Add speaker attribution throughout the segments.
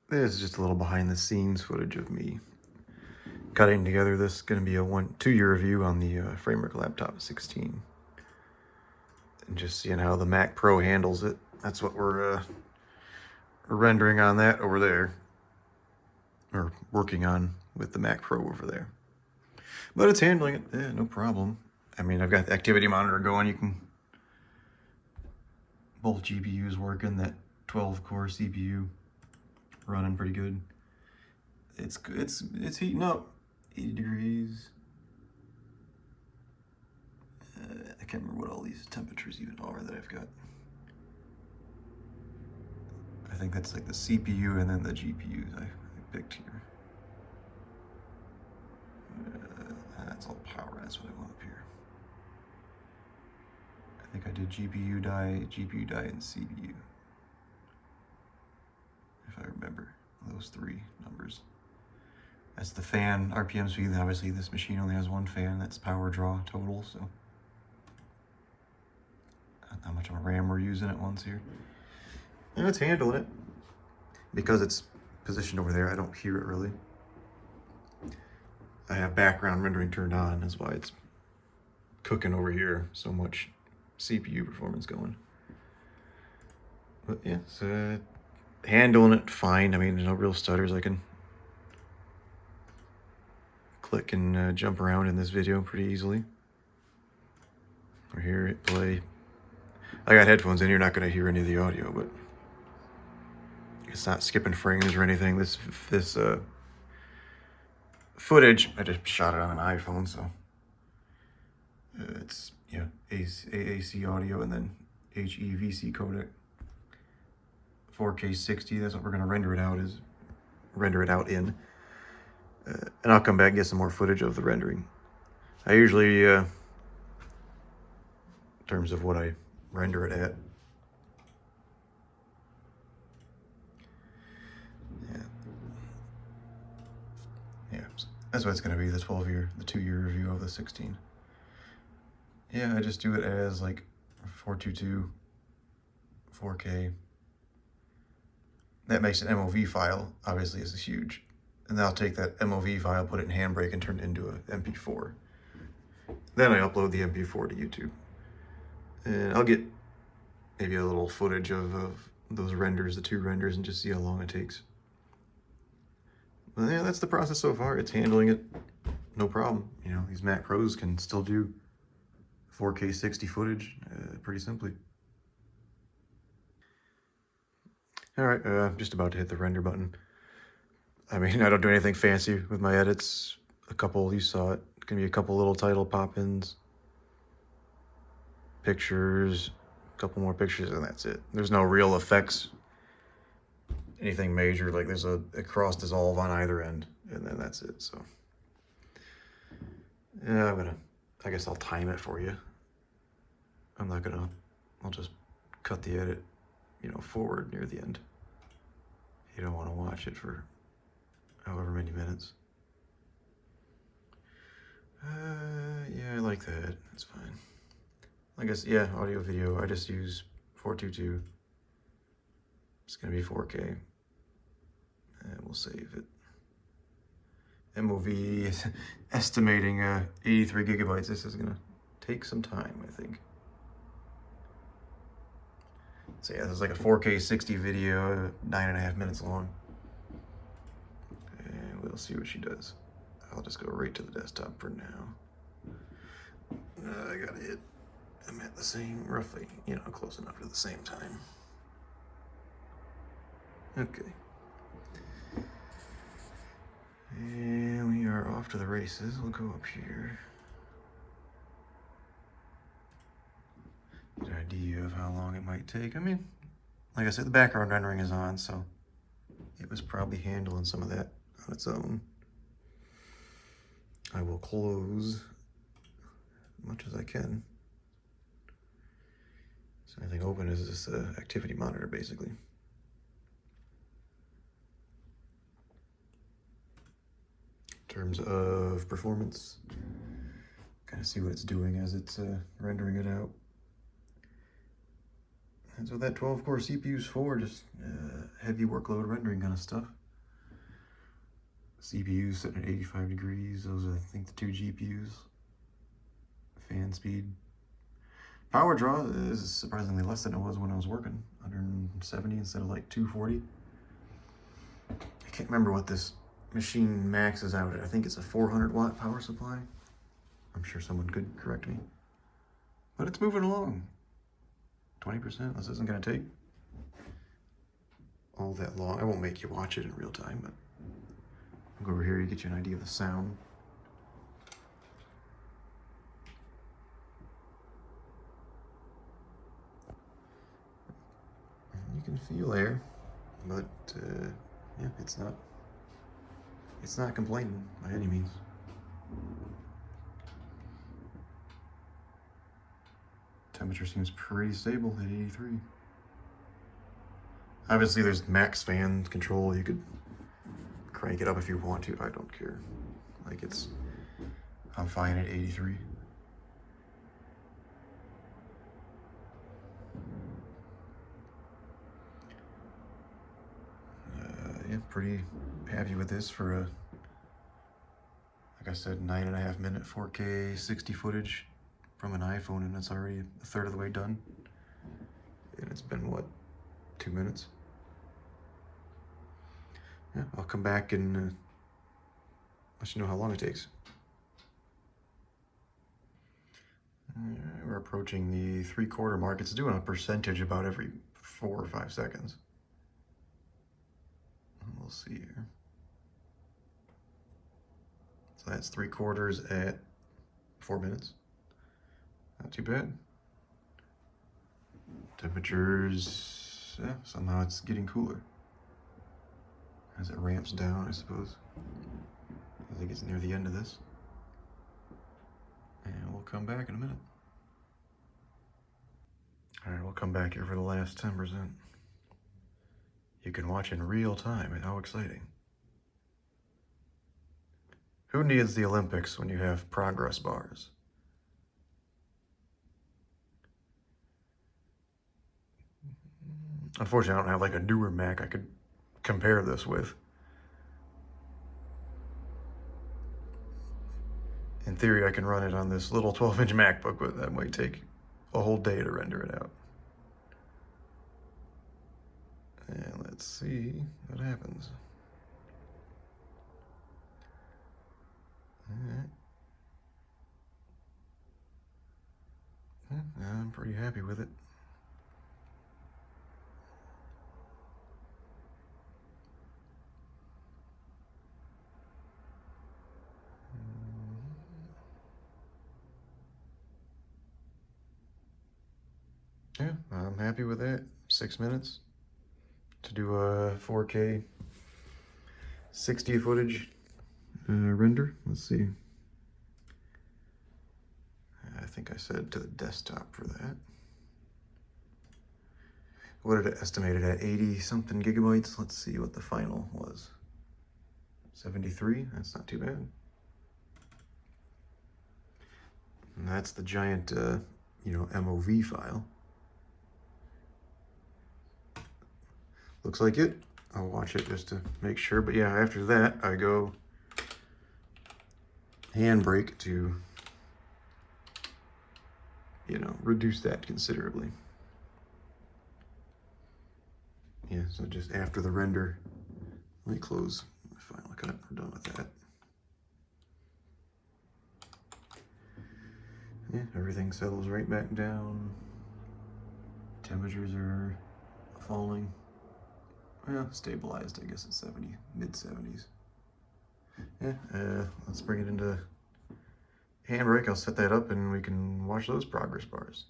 Speaker 1: This is just a little behind the scenes footage of me cutting together this. Going to be a 2-year review on the Framework Laptop 16. And just seeing how the Mac Pro handles it. That's what we're rendering on that over there. Or working on with the Mac Pro over there. But it's handling it, yeah, no problem. I mean, I've got the activity monitor going. You can, both GPUs working, that 12-core CPU running pretty good. It's heating up, 80 degrees. I can't remember what all these temperatures even are that I've got. I think that's like the CPU and then the GPUs I picked here. That's all power, that's what I want up here. I think I did GPU die, and CPU. If I remember those three numbers. That's the fan RPM speed. Obviously this machine only has one fan. That's power draw total, so how much of a RAM we're using at once here. And it's handling it. Because it's positioned over there, I don't hear it really. I have background rendering turned on, that's why it's cooking over here. So much CPU performance going. But yeah, it's handling it fine. I mean, there's no real stutters. I can click and jump around in this video pretty easily. Or hear it play. I got headphones in, you're not going to hear any of the audio, but it's not skipping frames or anything. This footage, I just shot it on an iPhone, so it's, yeah, AAC audio and then HEVC codec. 4K 60, that's what we're going to render it out in. And I'll come back and get some more footage of the rendering. I usually, in terms of what I render it at. Yeah, that's what it's going to be, the 2-year review of the 16. Yeah, I just do it as like 422, 4K. That makes an MOV file, obviously, is huge. And then I'll take that MOV file, put it in Handbrake, and turn it into an MP4. Then I upload the MP4 to YouTube. And I'll get maybe a little footage of those renders, the 2 renders, and just see how long it takes. But yeah, that's the process so far. It's handling it, no problem. You know, these Mac Pros can still do 4K 60 footage pretty simply. All right, I'm just about to hit the render button. I mean, I don't do anything fancy with my edits. You saw it. It's gonna be a couple little title pop-ins, pictures, a couple more pictures, and that's it. There's no real effects, anything major. Like there's a cross dissolve on either end, and then that's it. So yeah, I guess I'll time it for you. I'll just cut the edit, forward near the end. You don't want to watch it for however many minutes. Yeah, I like that. It's fine. I guess, yeah, audio video, I just use 422. It's gonna be 4K. And we'll save it. MOV is estimating 83 gigabytes. This is gonna take some time, I think. So yeah, this is like a 4K 60 video, 9.5 minutes long. And we'll see what she does. I'll just go right to the desktop for now. I got it. I'm at the same, roughly, close enough at the same time. Okay. And we are off to the races. We'll go up here. Get an idea of how long it might take. I mean, like I said, the background rendering is on, so it was probably handling some of that on its own. I will close as much as I can. So anything open is this activity monitor, basically. In terms of performance, kind of see what it's doing as it's rendering it out. That's what that 12-core CPU is for, just heavy workload rendering kind of stuff. CPU sitting at 85 degrees. Those are, I think, the two GPUs. Fan speed. Power draw is surprisingly less than it was when I was working. 170 instead of like 240. I can't remember what this machine maxes out at. I think it's a 400 watt power supply. I'm sure someone could correct me. But it's moving along. 20%. This isn't going to take all that long. I won't make you watch it in real time, but I'll go over here to get you an idea of the sound. You can feel air, but yeah, it's not complaining by any means. Temperature seems pretty stable at 83. Obviously there's max fan control. You could crank it up if you want to. I don't care. Like I'm fine at 83. Yeah, pretty happy with this for a, like I said, 9.5 minute 4K 60 footage from an iPhone, and it's already a third of the way done. And it's been, what, 2 minutes? Yeah, I'll come back and let you know how long it takes. We're approaching the 3/4 mark. It's doing a percentage about every 4 or 5 seconds. We'll see here. So that's 3/4 at 4 minutes. Not too bad. Temperatures, yeah, somehow it's getting cooler as it ramps down, I suppose. I think it's near the end of this. And we'll come back in a minute. All right, we'll come back here for the last 10%. You can watch in real time. How exciting. Who needs the Olympics when you have progress bars? Unfortunately, I don't have like a newer Mac I could compare this with. In theory, I can run it on this little 12-inch MacBook, but that might take a whole day to render it out. And let's see what happens. All right. I'm pretty happy with it. Yeah, I'm happy with that. 6 minutes to do a 4K 60 footage render. Let's see. I think I said to the desktop for that. What did it estimate it at? 80 something gigabytes? Let's see what the final was. 73, that's not too bad. And that's the giant, MOV file. Looks like it. I'll watch it just to make sure. But yeah, after that, I go Handbrake to, reduce that considerably. Yeah, so just after the render, let me close my Final Cut. We're done with that. Yeah, everything settles right back down. Temperatures are falling. Well, stabilized, I guess it's 70, mid-70s. Yeah, let's bring it into Handbrake. I'll set that up and we can watch those progress bars.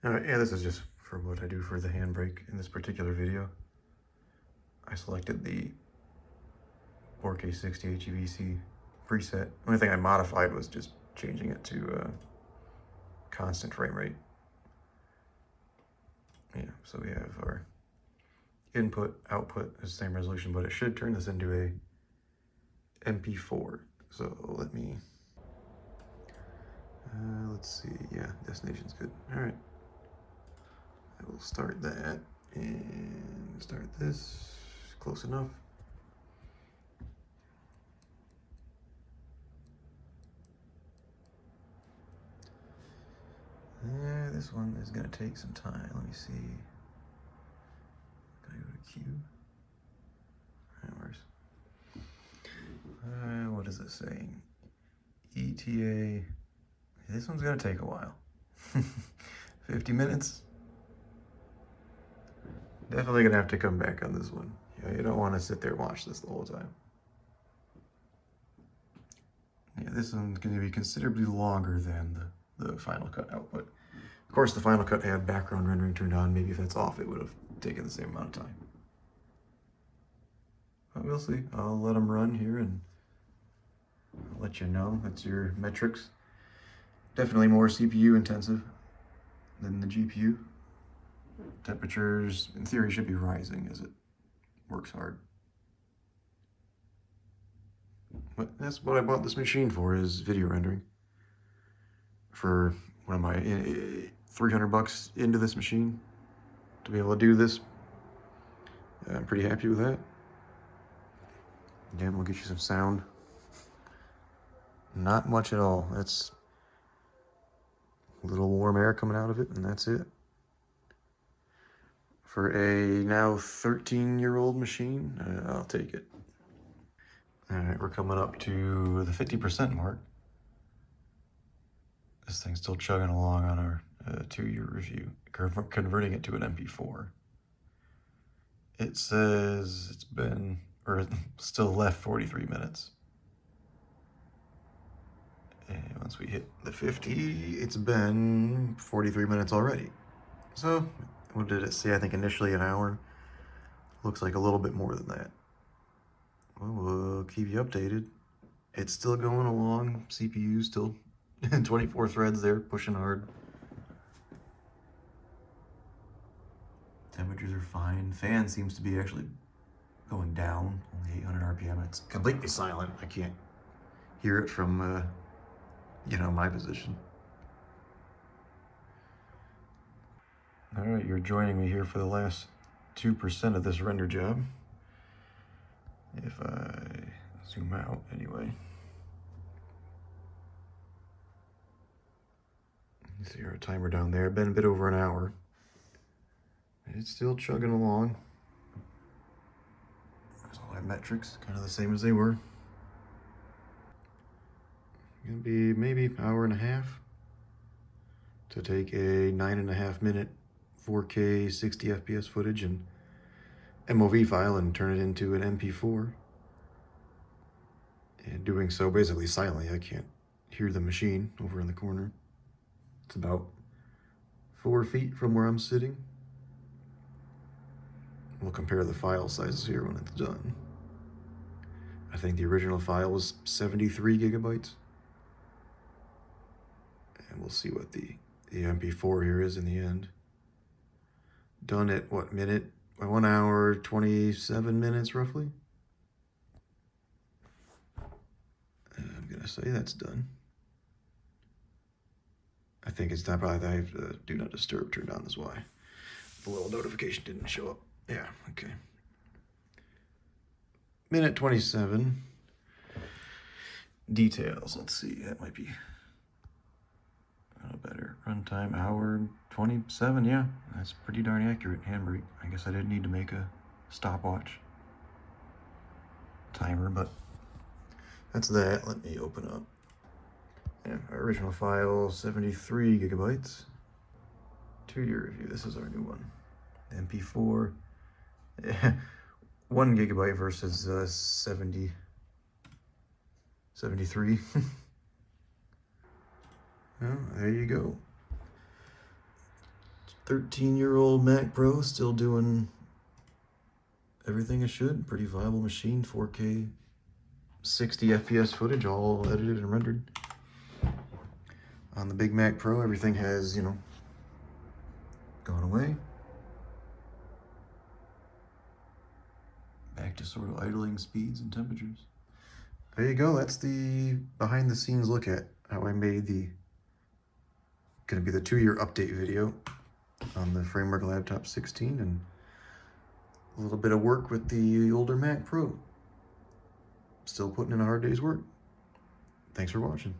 Speaker 1: All right, yeah, this is just for what I do for the Handbrake in this particular video. I selected the 4K 60 HEVC preset. The only thing I modified was just changing it to constant frame rate. Yeah, so we have our input, output is the same resolution, but it should turn this into a MP4. So let me, let's see, yeah, destination's good. All right. I will start that and start this. Close enough. This one is going to take some time. Let me see. Can I go to Q? Where's what is it saying? ETA. This one's going to take a while. 50 minutes. Definitely going to have to come back on this one. Yeah, you don't want to sit there and watch this the whole time. Yeah, this one's going to be considerably longer than the Final Cut output. Of course, the Final Cut had background rendering turned on. Maybe if that's off, it would have taken the same amount of time. But we'll see. I'll let them run here and I'll let you know. That's your metrics. Definitely more CPU intensive than the GPU. Temperatures, in theory, should be rising as it works hard. But that's what I bought this machine for, is video rendering. For, what am I, 300 bucks into this machine to be able to do this. I'm pretty happy with that. Again, we'll get you some sound. Not much at all. That's a little warm air coming out of it, and that's it. For a now 13-year-old machine, I'll take it. All right, we're coming up to the 50% mark. This thing's still chugging along on our 2-year review, converting it to an MP4. It says it's been, or still left 43 minutes. And once we hit the 50, it's been 43 minutes already. So, what did it say? I think initially an hour. Looks like a little bit more than that. Well, we'll keep you updated. It's still going along. CPU still 24 threads there, pushing hard. Temperatures are fine. Fan seems to be actually going down, only 800 RPM. It's completely silent. I can't hear it from, my position. All right, you're joining me here for the last 2% of this render job. If I zoom out anyway. You see our timer down there, been a bit over an hour. It's still chugging along. There's all my metrics, kind of the same as they were. Gonna be maybe an hour and a half to take a 9.5 minute 4K 60 FPS footage and MOV file and turn it into an MP4. And doing so basically silently. I can't hear the machine over in the corner. It's about 4 feet from where I'm sitting. We'll compare the file sizes here when it's done. I think the original file was 73 gigabytes. And we'll see what the MP4 here is in the end. Done at what minute? 1 hour, 27 minutes roughly. I'm gonna say that's done. I think it's done. Probably I have do not disturb turned on, is why the little notification didn't show up. Yeah, okay. Minute 27. Details, let's see, that might be better. Runtime, hour 27, yeah, that's pretty darn accurate. Handbrake. I guess I didn't need to make a stopwatch timer, but that's that. Let me open up. Yeah, our original file, 73 gigabytes. 2-year review, this is our new one. MP4, 1 gigabyte versus 73. Well, there you go. 13-year-old Mac Pro, still doing everything it should. Pretty viable machine, 4K, 60 FPS footage, all edited and rendered. On the big Mac Pro, everything has, gone away. Back to sort of idling speeds and temperatures. There you go, that's the behind the scenes look at how I made gonna be the 2-year update video on the Framework Laptop 16 and a little bit of work with the older Mac Pro. Still putting in a hard day's work. Thanks for watching.